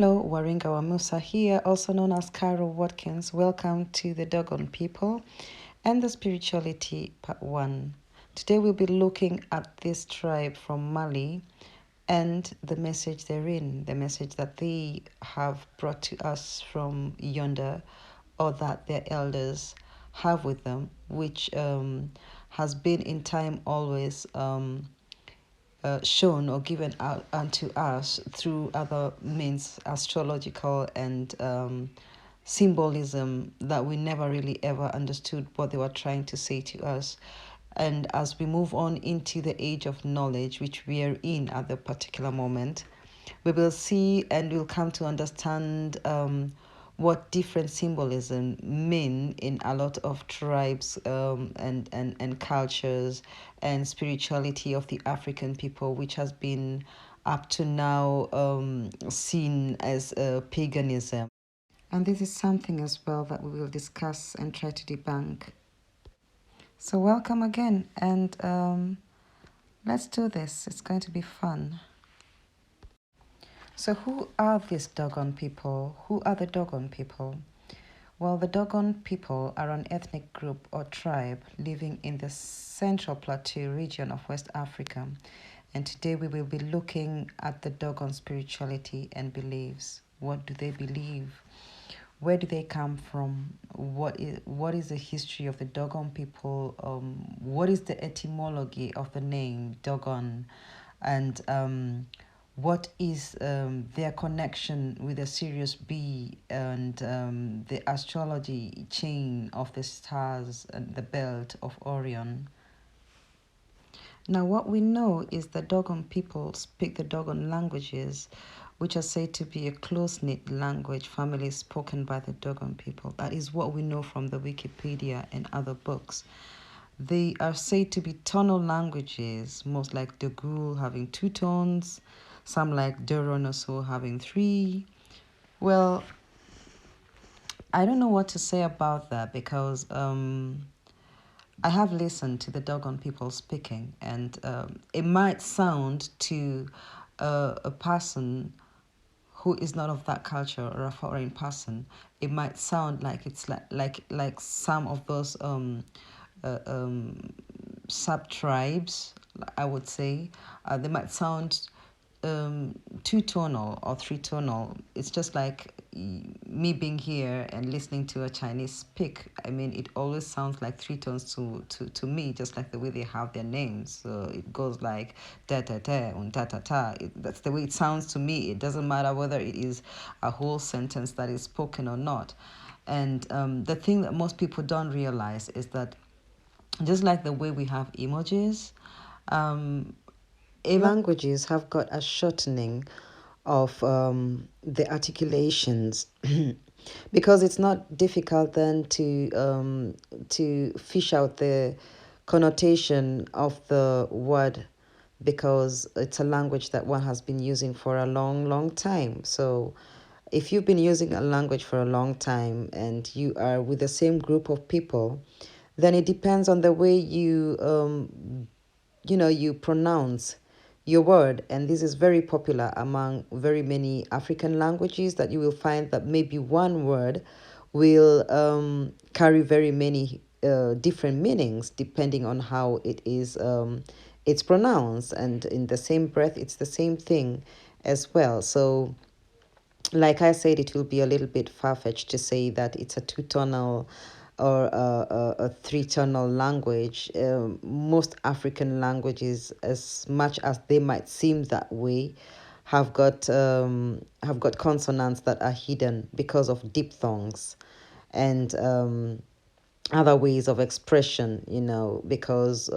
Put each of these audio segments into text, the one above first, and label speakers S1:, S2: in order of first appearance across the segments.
S1: Hello, Waringa Musa here, also known as Carol Watkins. Welcome to the Dogon People and the Spirituality Part 1. Today we'll be looking at this tribe from Mali and the message therein, the message that they have brought to us from yonder, or that their elders have with them, which has been in time always shown or given out unto us through other means, astrological and symbolism, that we never really ever understood what they were trying to say to us. And as we move on into the age of knowledge, which we are in at the particular moment, we will see and we'll come to understand what different symbolism mean in a lot of tribes and cultures and spirituality of the African people, which has been up to now seen as paganism. And this is something as well that we will discuss and try to debunk. So welcome again, and let's do this. It's going to be fun. So who are these Dogon people? Who are the Dogon people? Well, the Dogon people are an ethnic group or tribe living in the Central Plateau region of West Africa. And today we will be looking at the Dogon spirituality and beliefs. What do they believe? Where do they come from? What is the history of the Dogon people? What is the etymology of the name Dogon? And what is their connection with the Sirius B and the astrology chain of the stars and the belt of Orion? Now, what we know is that Dogon people speak the Dogon languages, which are said to be a close-knit language family spoken by the Dogon people. That is what we know from the Wikipedia and other books. They are said to be tonal languages, most like Dagul having 2 tones, some like Duron also having 3. Well, I don't know what to say about that because I have listened to the Dogon people speaking, and it might sound to a person who is not of that culture or a foreign person, it might sound like it's like some of those sub tribes. I would say they might sound 2-tonal or 3-tonal. It's just like me being here and listening to a Chinese speak. I mean, it always sounds like 3 tones to me, just like the way they have their names. So it goes like da da da and ta ta ta. That's the way it sounds to me. It doesn't matter whether it is a whole sentence that is spoken or not. And the thing that most people don't realize is that just like the way we have emojis, languages have got a shortening of the articulations because it's not difficult then to fish out the connotation of the word, because it's a language that one has been using for a long time. So if you've been using a language for a long time and you are with the same group of people, then it depends on the way you pronounce your word. And this is very popular among very many African languages, that you will find that maybe one word will carry very many different meanings depending on how it's pronounced, and in the same breath it's the same thing as well. So like I said, it will be a little bit far-fetched to say that it's a 2-tonal or a 3-tonal language. Most African languages, as much as they might seem that way, have got consonants that are hidden because of diphthongs and other ways of expression, because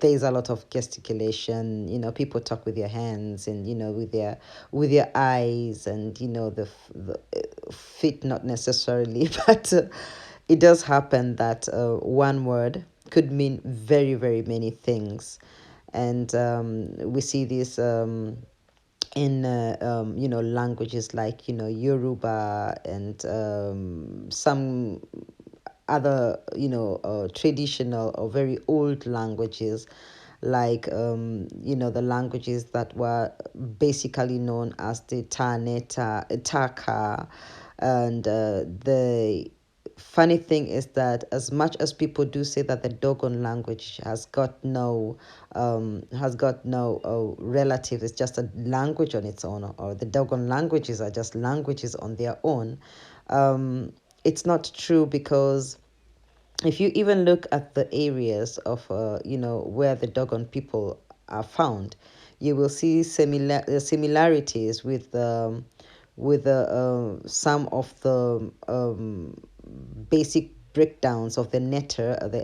S1: there's a lot of gesticulation. People talk with their hands and with their eyes, and the feet not necessarily, but it does happen that one word could mean very, very many things. And we see this in languages like Yoruba and some other traditional or very old languages, like the languages that were basically known as the Taneta, Taka, and the funny thing is that as much as people do say that the Dogon language has got no relative, it's just a language on its own, or the Dogon languages are just languages on their own. It's not true, because if you even look at the areas of where the Dogon people are found, you will see similarities with some of the basic breakdowns of the Netter, the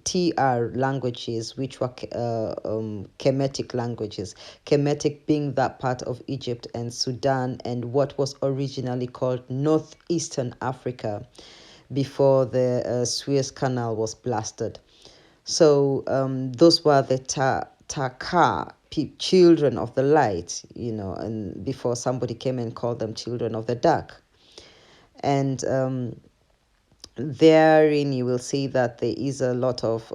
S1: TR languages, which were Kemetic languages. Kemetic being that part of Egypt and Sudan and what was originally called Northeastern Africa before the Suez Canal was blasted. So those were the Taka, children of the light, and before somebody came and called them children of the dark. And therein you will see that there is a lot of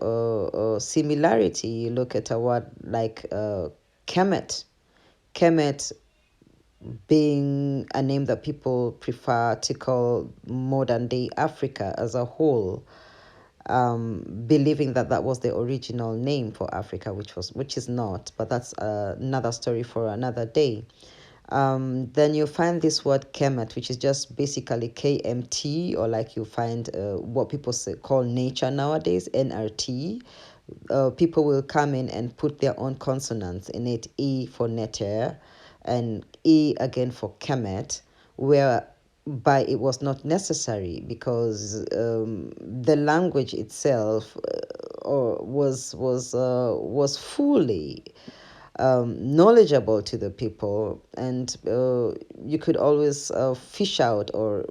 S1: similarity. You look at a word like Kemet. Kemet being a name that people prefer to call modern day Africa as a whole, believing that that was the original name for Africa, which is not, but that's another story for another day. Then you find this word Kemet, which is just basically KMT, or like you find what people call nature nowadays, NRT. People will come in and put their own consonants in it, E for netter and E again for Kemet, whereby it was not necessary, because the language itself was fully knowledgeable to the people, and you could always fish out or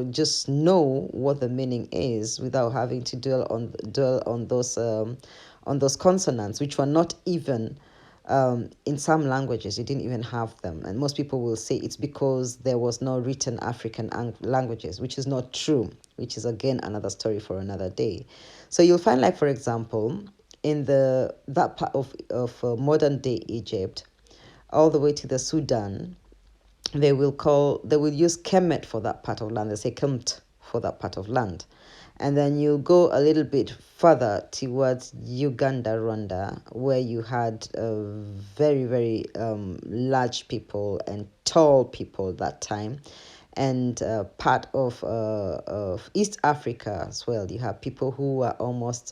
S1: just know what the meaning is without having to dwell on those consonants, which were not even in some languages. You didn't even have them, and most people will say it's because there was no written African languages, which is not true, which is again another story for another day. So you'll find, like, for example, in that part of modern day Egypt, all the way to the Sudan, they will use Kemet for that part of land. They say Kemt for that part of land. And then you go a little bit further towards Uganda, Rwanda, where you had very, very large people and tall people that time. And part of East Africa as well. You have people who are almost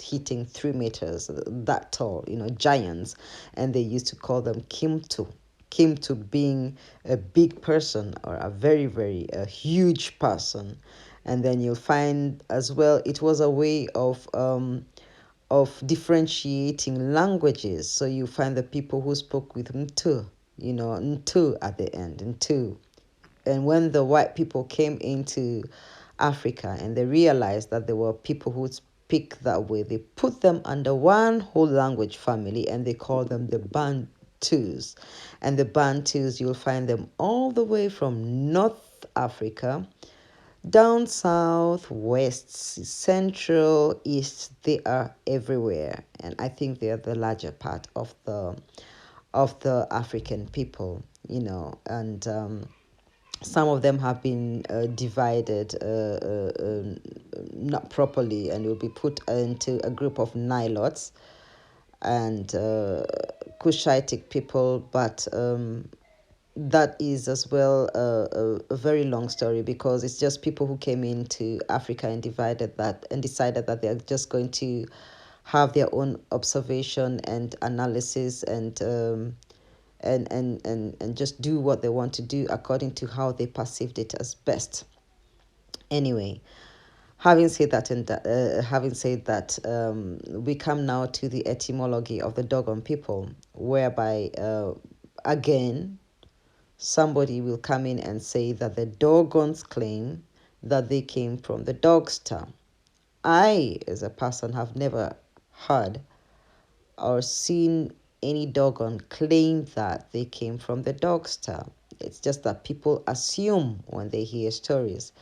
S1: hitting 3 meters, that tall, giants. And they used to call them Kimtu. Kimtu being a big person, or a very, very huge person. And then you'll find as well, it was a way of differentiating languages. So you find the people who spoke with Mtu, Ntu at the end, Ntu. And when the white people came into Africa and they realized that there were people who speak that way, they put them under one whole language family and they call them the Bantus. And the Bantus, you'll find them all the way from North Africa down south, west, central, east. They are everywhere, and I think they are the larger part of the African people, and some of them have been divided not properly, and will be put into a group of Nilotes and Cushitic people, but that is as well a very long story, because it's just people who came into Africa and decided that they're just going to have their own observation and analysis and just do what they want to do according to how they perceived it as best. Anyway, having said that, we come now to the etymology of the Dogon people, whereby again somebody will come in and say that the Dogons claim that they came from the dog star. I, as a person, have never heard or seen any Dogon claim that they came from the dog star. It's just that people assume when they hear stories.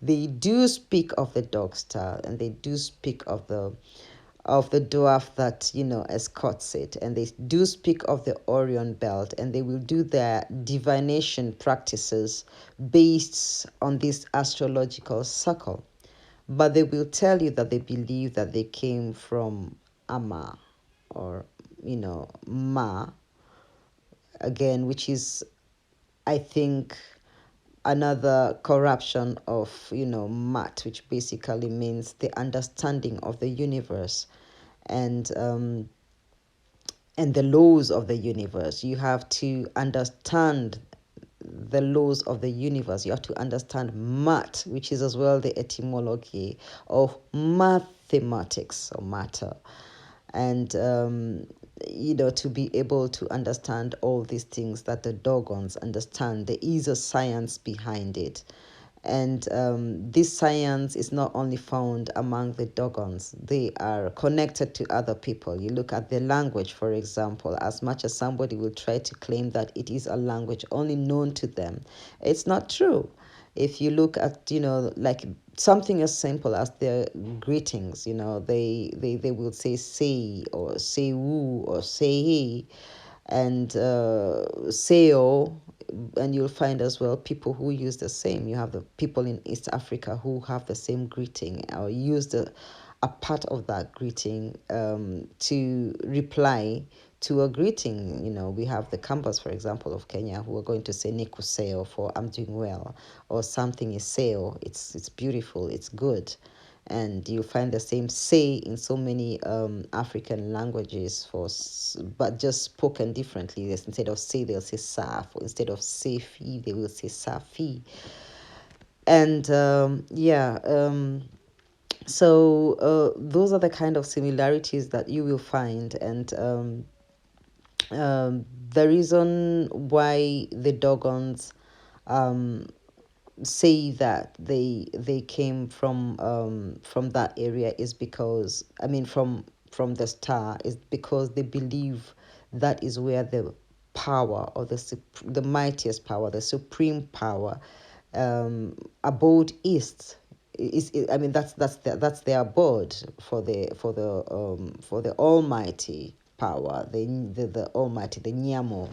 S1: They do speak of the dog star, and they do speak of of the dwarf that escorts it, and they do speak of the Orion belt, and they will do their divination practices based on this astrological circle. But they will tell you that they believe that they came from Ama, or Ma, again, which is, I think, another corruption of mat, which basically means the understanding of the universe, and the laws of the universe. You have to understand the laws of the universe. You have to understand math, which is as well the etymology of mathematics or matter. And to be able to understand all these things that the Dogons understand, there is a science behind it. And this science is not only found among the Dogons, they are connected to other people. You look at their language, for example, as much as somebody will try to claim that it is a language only known to them, it's not true. If you look at, like something as simple as their greetings, they will say or say woo or say he, and seo, and you'll find as well people who use the same. You have the people in East Africa who have the same greeting or use a part of that greeting to reply to a greeting. We have the Kambas, for example, of Kenya, who are going to say nikuseo for I'm doing well, or something is seo, it's beautiful, it's good. And you find the same say in so many African languages, but just spoken differently. Instead of say, they'll say saf, or instead of safi, they will say safi. And so those are the kind of similarities that you will find. And the reason why the Dogons say that they came from that area is because, I mean, from the star, is because they believe that is where the power, or the mightiest power, the supreme power, abode east. I mean, that's their abode for the almighty power, the almighty, the Nyamo,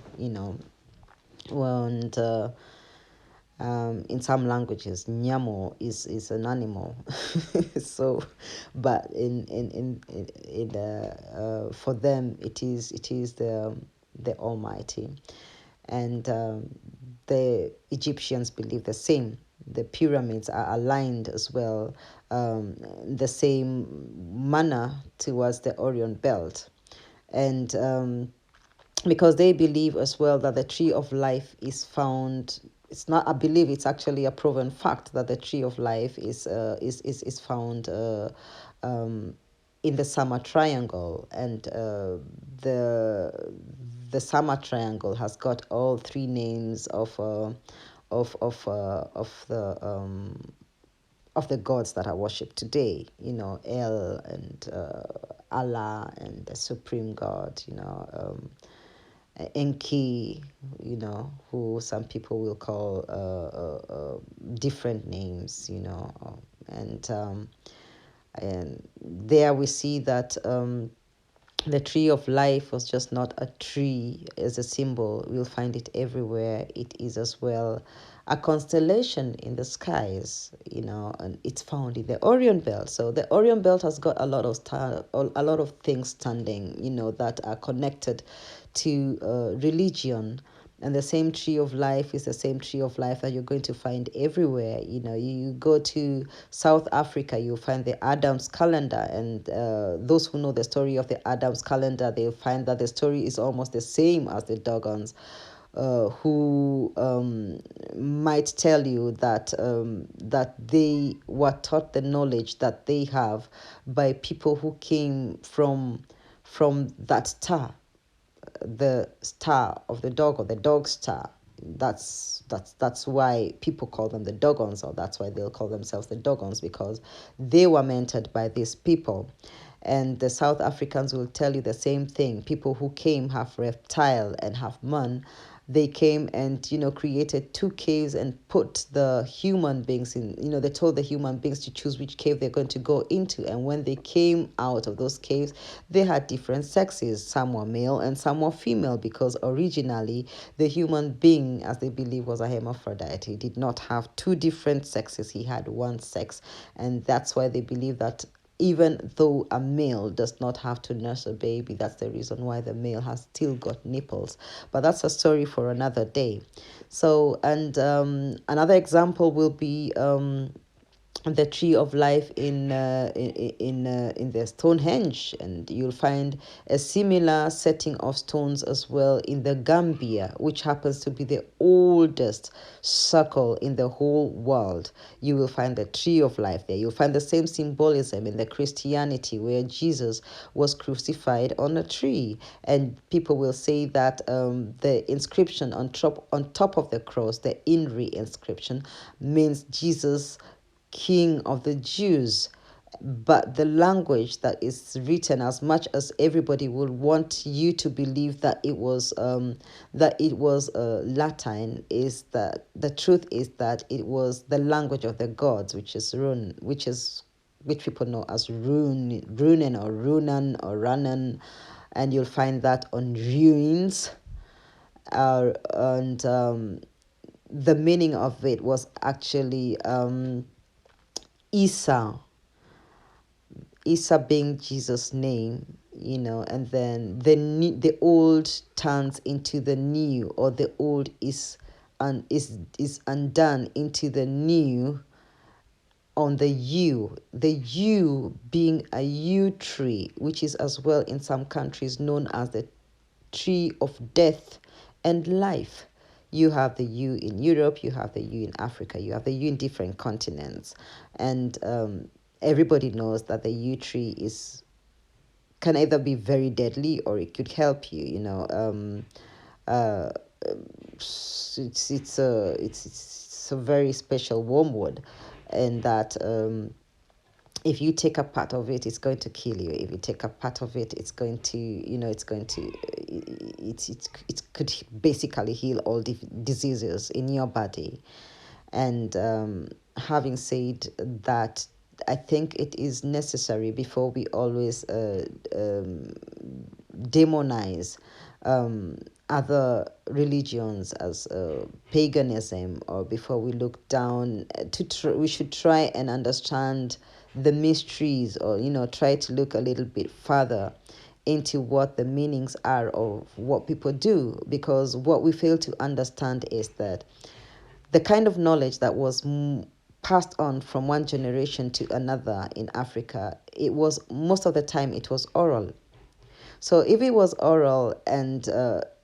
S1: and in some languages, nyamo is an animal. So, but for them, it is the Almighty, and the Egyptians believe the same. The pyramids are aligned as well, the same manner towards the Orion belt, and because they believe as well that the tree of life is found. It's not a belief; it's actually a proven fact that the tree of life is found in the Sama Triangle, and the Sama Triangle has got all three names of the gods that are worshipped today. El, and Allah, and the Supreme God. Enki, who some people will call different names, and there we see that the tree of life was just not a tree as a symbol. We'll find it everywhere. It is as well a constellation in the skies, and it's found in the Orion belt. So the Orion belt has got a lot of things standing, that are connected to religion. And the same tree of life is the same tree of life that you're going to find everywhere. You go to South Africa, you'll find the Adams calendar. And those who know the story of the Adams calendar, they'll find that the story is almost the same as the Dogons, who might tell you that that they were taught the knowledge that they have by people who came from that star, the star of the dog, or the dog star. That's why people call them the Dogons, or that's why they'll call themselves the Dogons, because they were mentored by these people. And the South Africans will tell you the same thing. People who came half reptile and half man, they came and, created two caves and put the human beings in, they told the human beings to choose which cave they're going to go into. And when they came out of those caves, they had different sexes. Some were male and some were female, because originally the human being, as they believe, was a hermaphrodite. He did not have two different sexes, he had one sex. And that's why they believe that even though a male does not have to nurse a baby, that's the reason why the male has still got nipples. But that's a story for another day. So, and another example will be the tree of life in the Stonehenge, and you'll find a similar setting of stones as well in the Gambia, which happens to be the oldest circle in the whole world. You will find the tree of life there. You'll find the same symbolism in the Christianity, where Jesus was crucified on a tree, and people will say that the inscription on top of the cross, the INRI inscription, means Jesus, King of the Jews. But the language that is written, as much as everybody would want you to believe that it was Latin, is that the truth is that it was the language of the gods, which is rune, which people know as runen or runan or ranan, and you'll find that on ruins. And the meaning of it was actually Esau, Isa being Jesus' name, and then the old turns into the new, or the old is undone into the new on the U being a yew tree, which is as well in some countries known as the tree of death and life. You have the yew in Europe, you have the yew in Africa, you have the yew in different continents, and everybody knows that the yew tree can either be very deadly or it could help you. Uh, it's a very special wormwood, and that if you take a part of it, it's going to kill you. If you take a part of it, it's going to, it could basically heal all diseases in your body. And having said that, I think it is necessary, before we always demonize other religions as paganism, or before we look down we should try and understand the mysteries, or try to look a little bit further into what the meanings are of what people do, because what we fail to understand is that the kind of knowledge that was passed on from one generation to another in Africa, it was, most of the time, it was oral. So if it was oral, and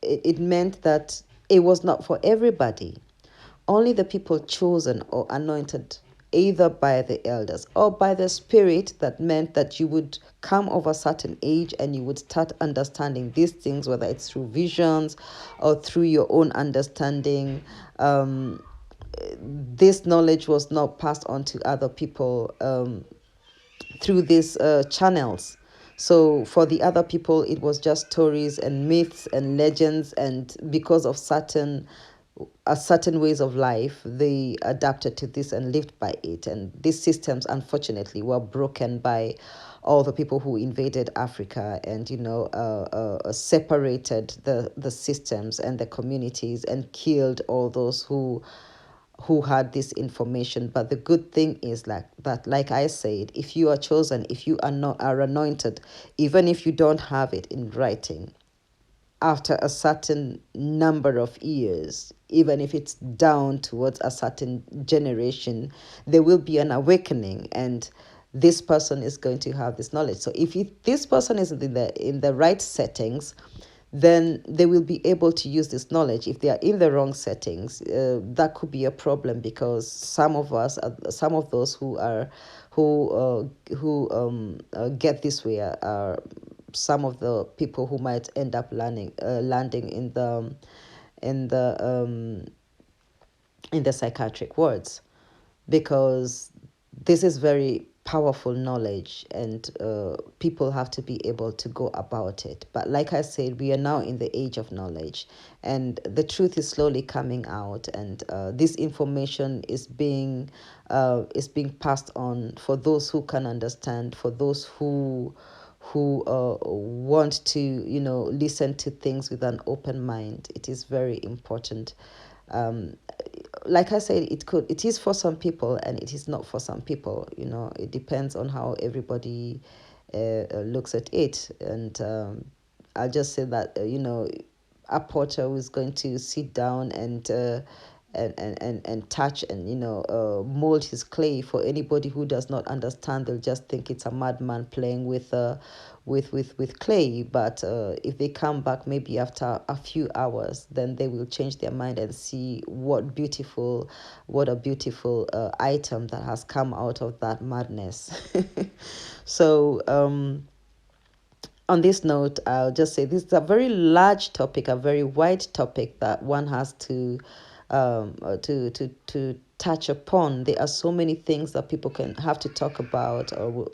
S1: it meant that it was not for everybody. Only the people chosen or anointed, either by the elders or by the Spirit, that meant that you would come of a certain age and you would start understanding these things, whether it's through visions or through your own understanding. This knowledge was not passed on to other people through these channels. So for the other people, it was just stories and myths and legends, and because of certain ways of life, they adapted to this and lived by it. And these systems, unfortunately, were broken by all the people who invaded Africa, and separated the systems and the communities, and killed all those who had this information. But the good thing is, like I said, if you are chosen, if you are anointed, even if you don't have it in writing, after a certain number of years, even if it's down towards a certain generation, there will be an awakening, and this person is going to have this knowledge. So if this person is in the right settings, then they will be able to use this knowledge. If they are in the wrong settings, that could be a problem, because some of those who get this way are some of the people who might end up landing in the psychiatric wards, because this is very powerful knowledge, and people have to be able to go about it. But like I said, we are now in the age of knowledge, and the truth is slowly coming out, and this information is being passed on for those who can understand, for those who want to, listen to things with an open mind. It is very important. um, like I said, it is for some people and it is not for some people. It depends on how everybody looks at it. And I'll just say that a potter who is going to sit down and touch and mold his clay. For anybody who does not understand, they'll just think it's a madman playing with clay. But if they come back maybe after a few hours, then they will change their mind and see what a beautiful item that has come out of that madness. So on this note, I'll just say this is a very large topic, a very wide topic that one has to touch upon. There are so many things that people can have to talk about. Or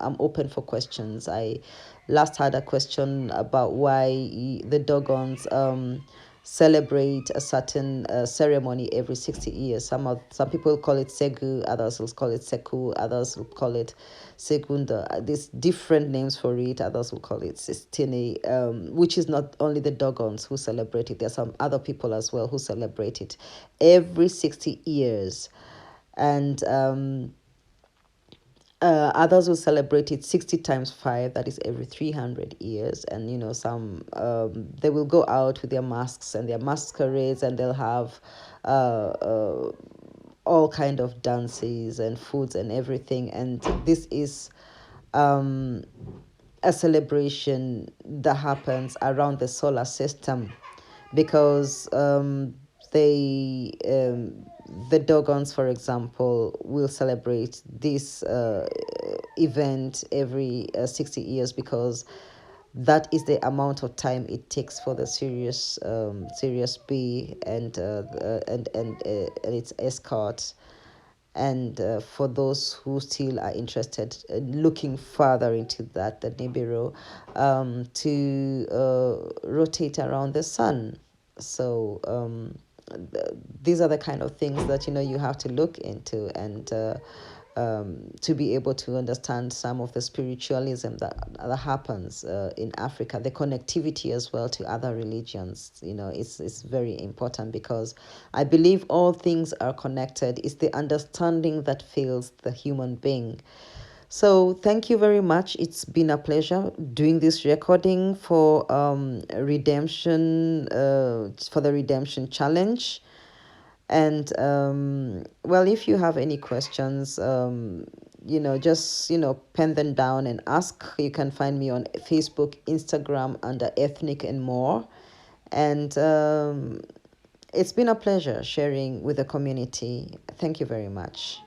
S1: I'm open for questions. I last had a question about why the Dogons celebrate a certain ceremony every 60 years. Some people call it Segu, others will call it Seku, others will call it Segunda. There's different names for it. Others will call it Sistine, which is not only the Dogons who celebrate it. There are some other people as well who celebrate it every 60 years. And others will celebrate it 60 times 5, that is every 300 years. And some they will go out with their masks and their masquerades, and they'll have all kind of dances and foods and everything. And this is a celebration that happens around the solar system, because the Dogons, for example, will celebrate this event every 60 years, because that is the amount of time it takes for the Sirius B and its escort. And for those who still are interested, looking further into that, the Nibiru, to rotate around the sun. So these are the kind of things that you have to look into, and to be able to understand some of the spiritualism that happens in Africa, the connectivity as well to other religions. It's very important, because I believe all things are connected. It's the understanding that fills the human being. So thank you very much. It's been a pleasure doing this recording for the Redemption Challenge. And well, if you have any questions, just pen them down and ask. You can find me on Facebook, Instagram under Ethnic and More. And it's been a pleasure sharing with the community. Thank you very much.